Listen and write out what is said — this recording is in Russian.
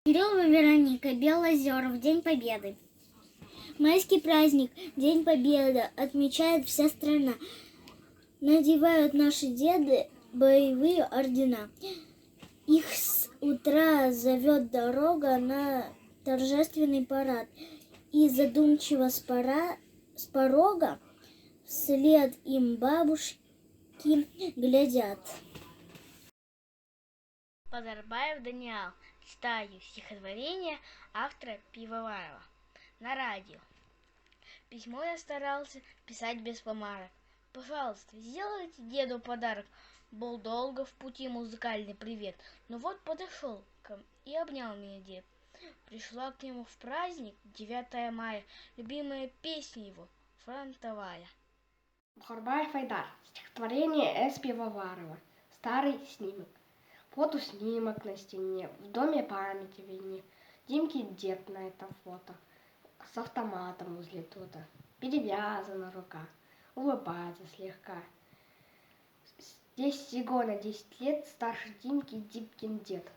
Кирилл и Вероника, Белозер, в День Победы. Майский праздник, День Победы, отмечает вся страна. Надевают наши деды боевые ордена. Их с утра зовет дорога на торжественный парад. И задумчиво с порога вслед им бабушки глядят. Базарбаев Даниал. Читаю стихотворение автора Пивоварова. На радио. Письмо я старался писать без помарок. Пожалуйста, сделайте деду подарок. Был долго в пути музыкальный привет. Но вот подошел и обнял меня дед. Пришла к нему в праздник 9 мая. Любимая песня его фронтовая. Бухарбаев Айдар. Стихотворение С. Пивоварова. Старый снимок. Фотоснимок на стене, в доме памяти виднее. Димки дед на это фото, с автоматом возле тута. Перевязана рука, улыбается слегка. Здесь всего на 10 лет старше Димки Димкин дед.